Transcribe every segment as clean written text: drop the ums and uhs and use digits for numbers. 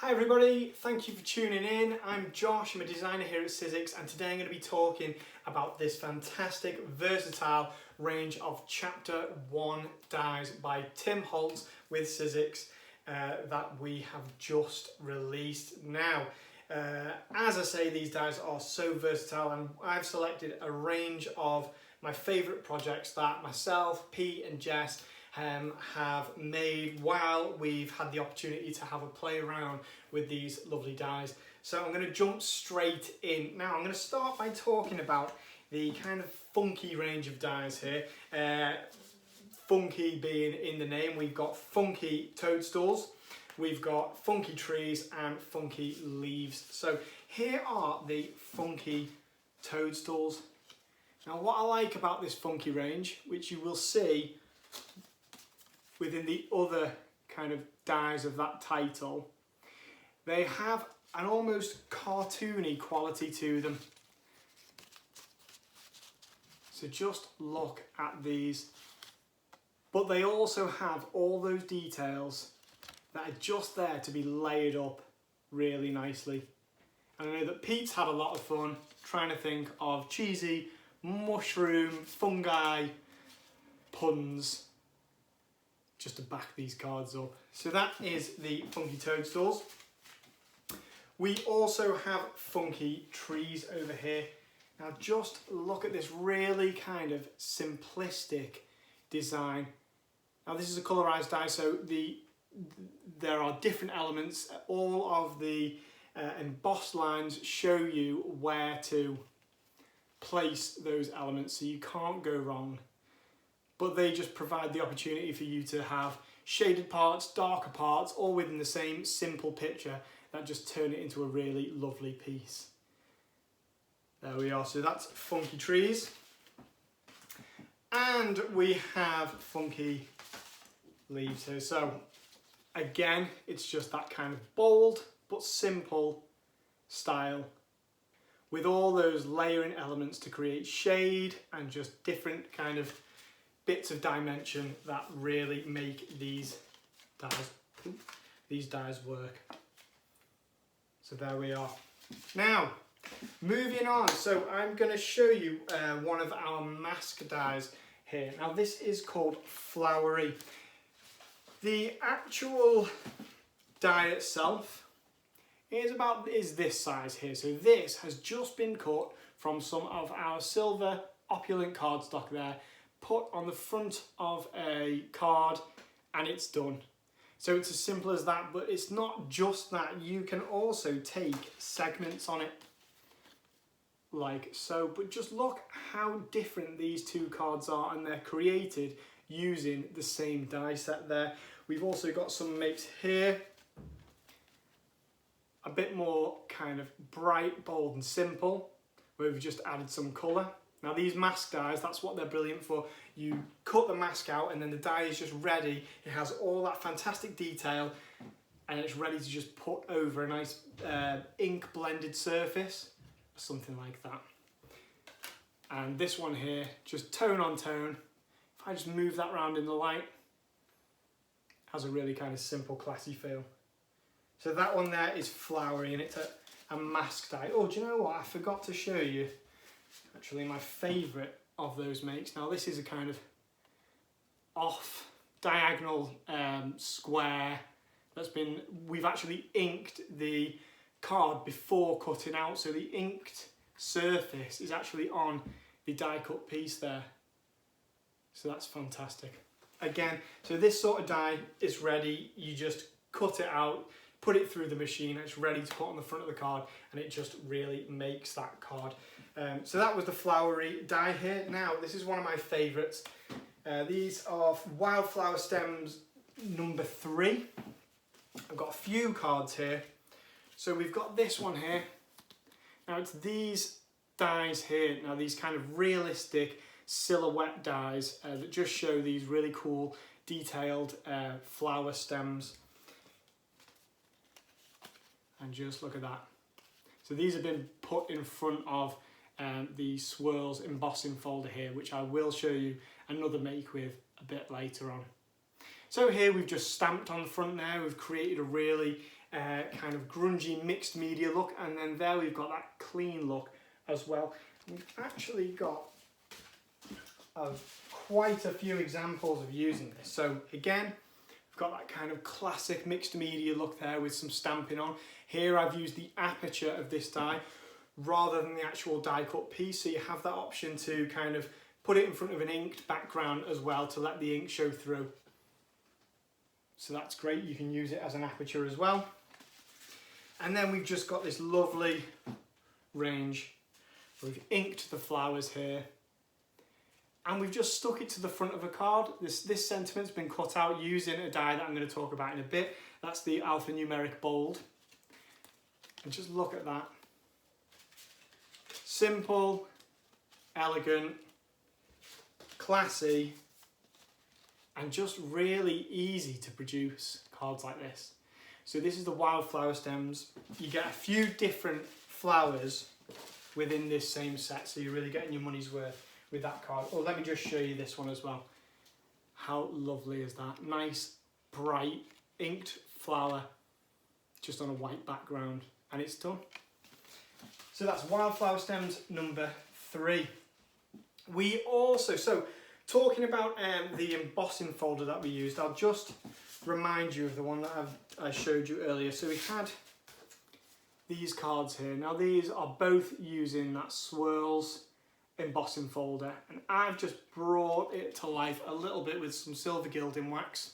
Hi everybody, thank you for tuning in. I'm Josh, I'm a designer here at Sizzix, and today I'm going to be talking about this fantastic, versatile range of Chapter 1 dies by Tim Holtz with Sizzix that we have just released. Now, as I say, these dies are so versatile, and I've selected a range of my favourite projects that myself, Pete and Jess have made while we've had the opportunity to have a play around with these lovely dies. So I'm going to jump straight in. Now I'm going to start by talking about the kind of funky range of dies here. Funky being in the name, we've got funky toadstools, we've got funky trees and funky leaves. So here are the funky toadstools. Now what I like about this funky range, which you will see within the other kind of dies of that title, they have an almost cartoony quality to them. So just look at these. But they also have all those details that are just there to be layered up really nicely. And I know that Pete's had a lot of fun trying to think of cheesy mushroom, fungi puns just to back these cards up. So that is the funky toadstools. We also have funky trees over here. Now just look at this really kind of simplistic design. Now this is a colorized die, so there are different elements. All of the embossed lines show you where to place those elements, so you can't go wrong. But they just provide the opportunity for you to have shaded parts, darker parts, all within the same simple picture that just turn it into a really lovely piece. There we are, so that's funky trees. And we have funky leaves here. So again, it's just that kind of bold but simple style with all those layering elements to create shade and just different kind of bits of dimension that really make these dies work. So there we are. Now, moving on, so I'm going to show you one of our mask dies here. Now this is called Flowery. The actual die itself is this size here. So this has just been cut from some of our silver opulent cardstock there, put on the front of a card, and it's done. So it's as simple as that, but it's not just that. You can also take segments on it like so, but just look how different these two cards are, and they're created using the same die set there. We've also got some makes here, a bit more kind of bright, bold and simple, where we've just added some colour. Now these mask dies, that's what they're brilliant for. You cut the mask out and then the die is just ready. It has all that fantastic detail and it's ready to just put over a nice ink blended surface, or something like that. And this one here, just tone on tone. If I just move that around in the light, has a really kind of simple, classy feel. So that one there is Flowery, and it's a mask die. Oh, do you know what? I forgot to show you actually my favourite of those makes. Now this is a kind of off diagonal square that's been, we've actually inked the card before cutting out, so the inked surface is actually on the die cut piece there. So that's fantastic. Again, so this sort of die is ready, you just cut it out, put it through the machine, it's ready to put on the front of the card, and it just really makes that card. So that was the Flowery die here. Now this is one of my favourites. These are Wildflower stems number 3. I've got a few cards here. So we've got this one here. Now it's these dies here, now these kind of realistic silhouette dies that just show these really cool detailed flower stems. And just look at that. So these have been put in front of the swirls embossing folder here, which I will show you another make with a bit later on. So here we've just stamped on the front there, we've created a really kind of grungy mixed media look, and then there we've got that clean look as well. We've actually got quite a few examples of using this. So again, we've got that kind of classic mixed media look there with some stamping on. Here I've used the aperture of this die rather than the actual die cut piece, so you have that option to kind of put it in front of an inked background as well to let the ink show through. So that's great, you can use it as an aperture as well. And then we've just got this lovely range. We've inked the flowers here, and we've just stuck it to the front of a card. This sentiment's been cut out using a die that I'm going to talk about in a bit. That's the alphanumeric bold. And just look at that. Simple, elegant, classy, and just really easy to produce cards like this. So this is the wildflower stems. You get a few different flowers within this same set, so you're really getting your money's worth with that card. Oh, let me just show you this one as well. How lovely is that? Nice, bright, inked flower just on a white background, and it's done. So that's wildflower stems number 3. We also, so talking about the embossing folder that we used, I'll just remind you of the one that I showed you earlier. So we had these cards here. Now these are both using that Swirls embossing folder, and I've just brought it to life a little bit with some silver gilding wax.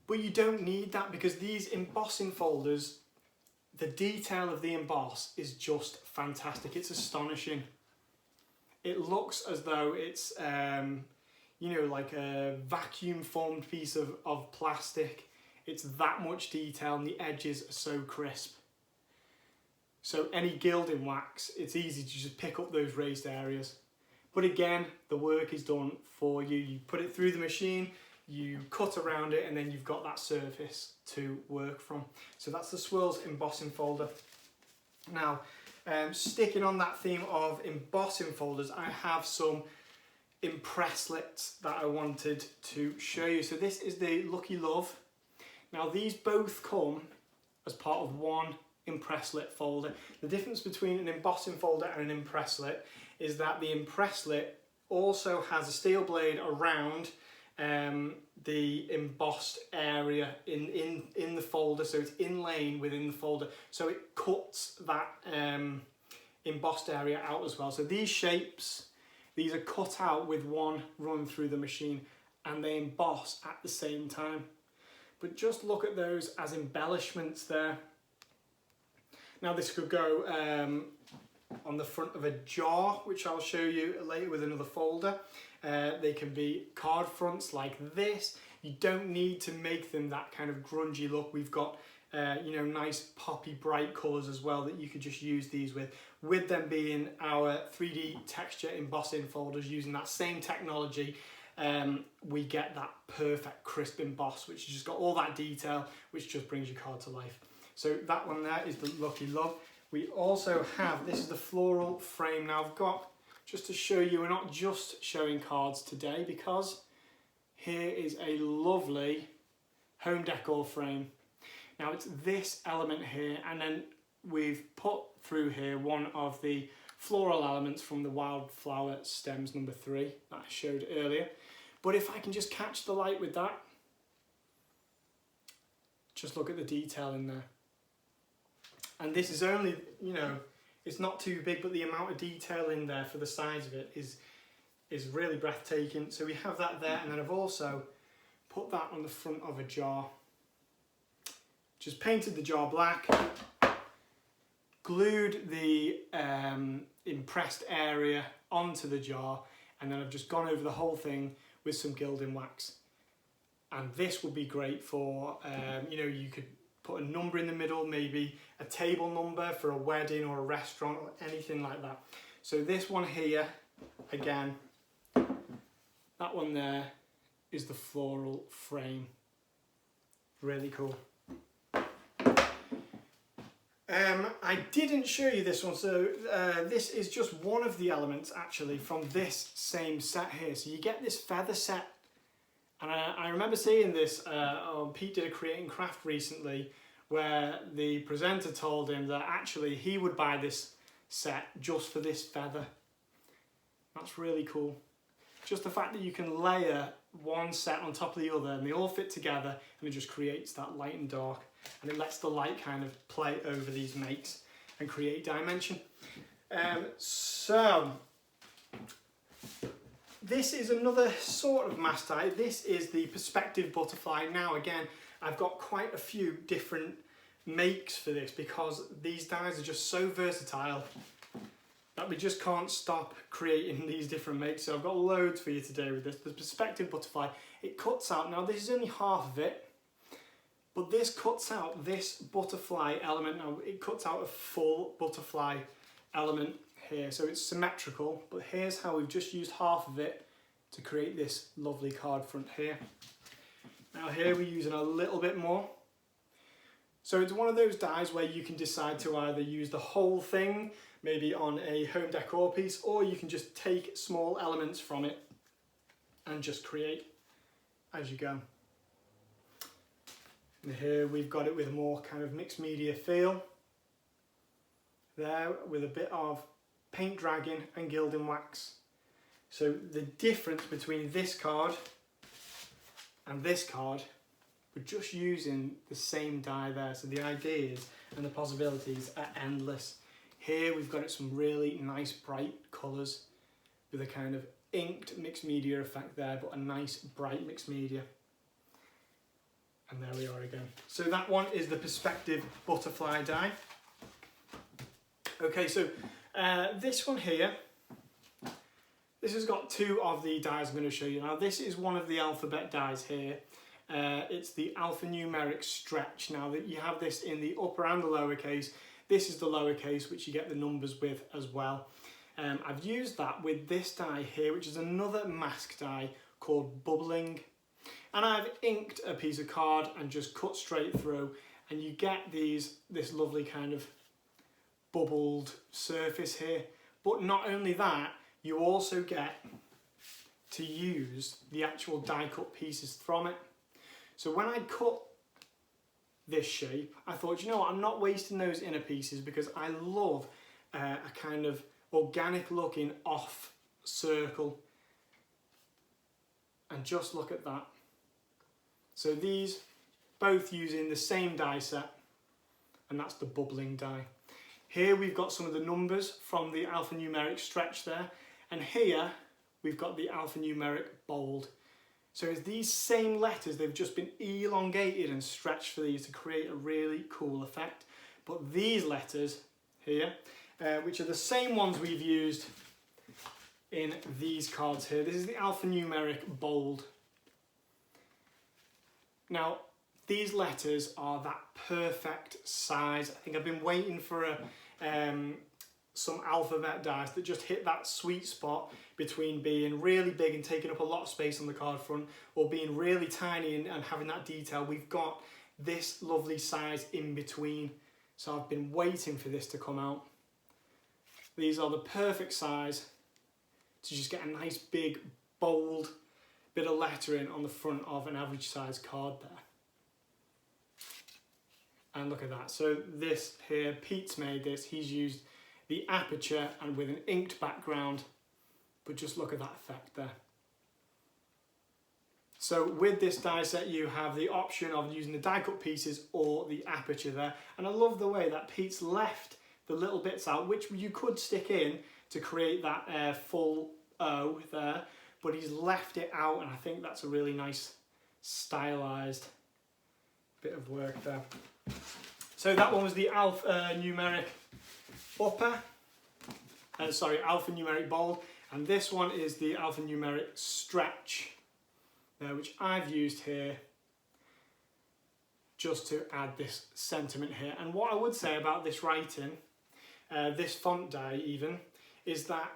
But you don't need that, because these embossing folders, the detail of the emboss is just fantastic. It's astonishing. It looks as though it's you know, like a vacuum formed piece of plastic. It's that much detail, and the edges are so crisp. So any gilding wax, it's easy to just pick up those raised areas. But again, the work is done for you. You put it through the machine, you cut around it, and then you've got that surface to work from. So that's the Swirls embossing folder. Now, sticking on that theme of embossing folders, I have some impresslets that I wanted to show you. So this is the Lucky Love. Now these both come as part of one impresslet folder. The difference between an embossing folder and an impresslet is that the impresslet also has a steel blade around the embossed area in the folder, so it's inlaying within the folder, so it cuts that embossed area out as well. So these shapes, these are cut out with one run through the machine, and they emboss at the same time. But just look at those as embellishments there. Now this could go on the front of a jar, which I'll show you later with another folder. They can be card fronts like this. You don't need to make them that kind of grungy look. We've got you know, nice poppy bright colours as well that you could just use these with them being our 3D texture embossing folders using that same technology. We get that perfect crisp emboss, which has just got all that detail, which just brings your card to life. So that one there is the Lucky Love. We also have, this is the floral frame. Now I've got, just to show you, we're not just showing cards today, because here is a lovely home decor frame. Now it's this element here, and then we've put through here one of the floral elements from the wildflower stems number 3 that I showed earlier. But if I can just catch the light with that, just look at the detail in there. And this is only, you know, it's not too big, but the amount of detail in there for the size of it is really breathtaking. So we have that there, and then I've also put that on the front of a jar. Just painted the jar black, glued the impressed area onto the jar, and then I've just gone over the whole thing with some gilding wax. And this would be great for, you know, you could put a number in the middle, maybe a table number for a wedding or a restaurant or anything like that. So this one here, again, that one there is the floral frame. Really cool. I didn't show you this one, so this is just one of the elements actually from this same set here. So you get this feather set And I remember seeing this, Pete did a Create and Craft recently, where the presenter told him that actually he would buy this set just for this feather. That's really cool. Just the fact that you can layer one set on top of the other and they all fit together, and it just creates that light and dark, and it lets the light kind of play over these makes and create dimension. So this is another sort of mask die. This is the perspective butterfly. Now again, I've got quite a few different makes for this because these dies are just so versatile that we just can't stop creating these different makes. So I've got loads for you today with this. The perspective butterfly, it cuts out, now this is only half of it, but this cuts out this butterfly element. Now it cuts out a full butterfly element here, so it's symmetrical, but here's how we've just used half of it to create this lovely card front here. Now here we're using a little bit more. So it's one of those dies where you can decide to either use the whole thing, maybe on a home decor piece, or you can just take small elements from it and just create as you go. And here we've got it with a more kind of mixed media feel. There with a bit of paint dragging and gilding wax. So the difference between this card and this card, we're just using the same die there. So the ideas and the possibilities are endless. Here we've got some really nice bright colours with a kind of inked mixed media effect there, but a nice bright mixed media. And there we are again. So that one is the perspective butterfly die. Okay, so this one here, this has got two of the dies I'm going to show you. Now this is one of the alphabet dies here. It's the alphanumeric stretch. Now that you have this in the upper and the lowercase, this is the lowercase which you get the numbers with as well. I've used that with this die here, which is another mask die called Bubbling. And I've inked a piece of card and just cut straight through, and you get this lovely kind of bubbled surface here. But not only that, you also get to use the actual die cut pieces from it. So when I cut this shape, I thought, you know what, I'm not wasting those inner pieces because I love a kind of organic looking off circle. And just look at that. So these both using the same die set, and that's the Bubbling die. Here we've got some of the numbers from the alphanumeric stretch there, and here we've got the alphanumeric bold. So it's these same letters, they've just been elongated and stretched for these to create a really cool effect. But these letters here, which are the same ones we've used in these cards here, this is the alphanumeric bold. Now, these letters are that perfect size. I think I've been waiting for some alphabet dies that just hit that sweet spot between being really big and taking up a lot of space on the card front, or being really tiny and having that detail. We've got this lovely size in between. So I've been waiting for this to come out. These are the perfect size to just get a nice big bold bit of lettering on the front of an average size card there. And look at that. So this here, Pete's made this. He's used the aperture and with an inked background, but just look at that effect there. So with this die set, you have the option of using the die cut pieces or the aperture there. And I love the way that Pete's left the little bits out, which you could stick in to create that full O there, but he's left it out, and I think that's a really nice stylized bit of work there. So that one was the alphanumeric alphanumeric bold, and this one is the alphanumeric stretch, which I've used here just to add this sentiment here. And what I would say about this writing, this font die even, is that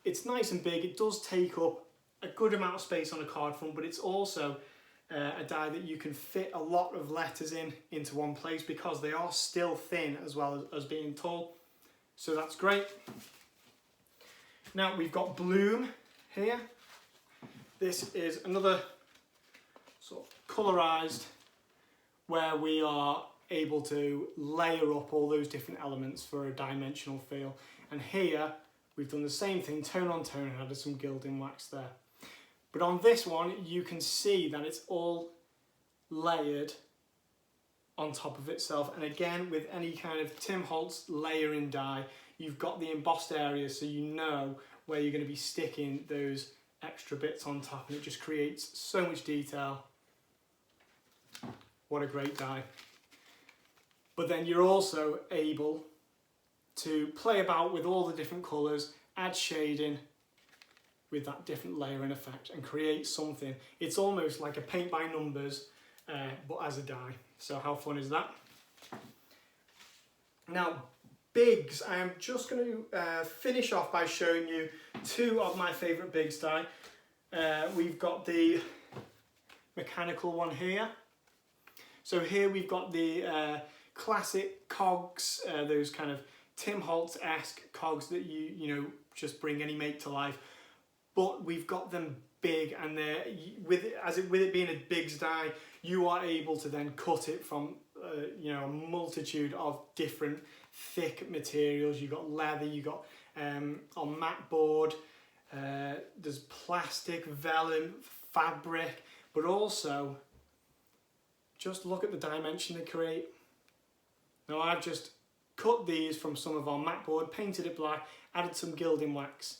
it's nice and big. It does take up a good amount of space on a card front, but it's also a die that you can fit a lot of letters into one place because they are still thin as well as being tall. So that's great. Now we've got Bloom here. This is another sort of colorized, where we are able to layer up all those different elements for a dimensional feel. And here we've done the same thing, tone on tone, and added some gilding wax there. But on this one, you can see that it's all layered on top of itself. And again, with any kind of Tim Holtz layering die, you've got the embossed areas, so you know where you're going to be sticking those extra bits on top, and it just creates so much detail. What a great die. But then you're also able to play about with all the different colours, add shading with that different layering effect, and create something. It's almost like a paint by numbers, but as a die. So how fun is that? Now, bigs, I am just going to finish off by showing you two of my favourite bigs die. We've got the mechanical one here. So here we've got the classic cogs, those kind of Tim Holtz-esque cogs that you know just bring any make to life. But we've got them big, and they're with it being a bigs die, you are able to then cut it from you know, a multitude of different thick materials. You've got leather, you've got on mat board, there's plastic, vellum, fabric, but also just look at the dimension they create. Now I've just cut these from some of our mat board, painted it black, added some gilding wax.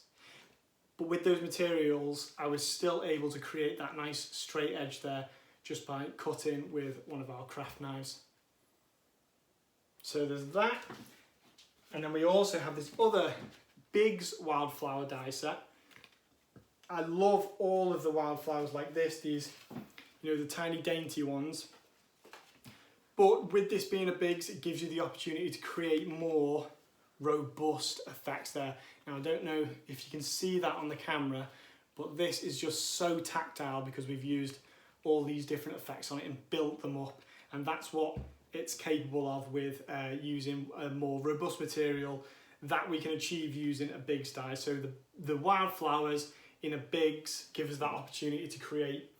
But with those materials, I was still able to create that nice straight edge there just by cutting with one of our craft knives. So there's that. And then we also have this other Bigs wildflower die set. I love all of the wildflowers like this, these, you know, the tiny dainty ones. But with this being a Bigs, it gives you the opportunity to create more robust effects there. Now I don't know if you can see that on the camera, but this is just so tactile because we've used all these different effects on it and built them up, and that's what it's capable of with using a more robust material that we can achieve using a Bigs die. So the wildflowers in a Bigs give us that opportunity to create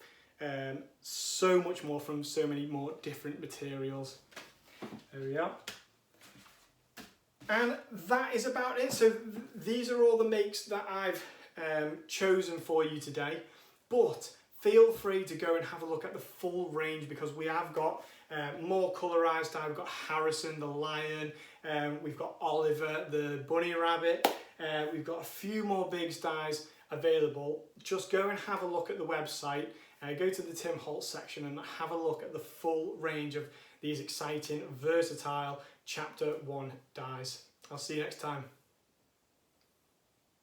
so much more from so many more different materials. There we are. And that is about it. So these are all the makes that I've chosen for you today, but feel free to go and have a look at the full range, because we have got more colorized dye. We've got Harrison the lion, we've got Oliver the bunny rabbit, we've got a few more Bigs dies available. Just go and have a look at the website, go to the Tim Holtz section and have a look at the full range of these exciting, versatile Chapter 1 dies. I'll see you next time.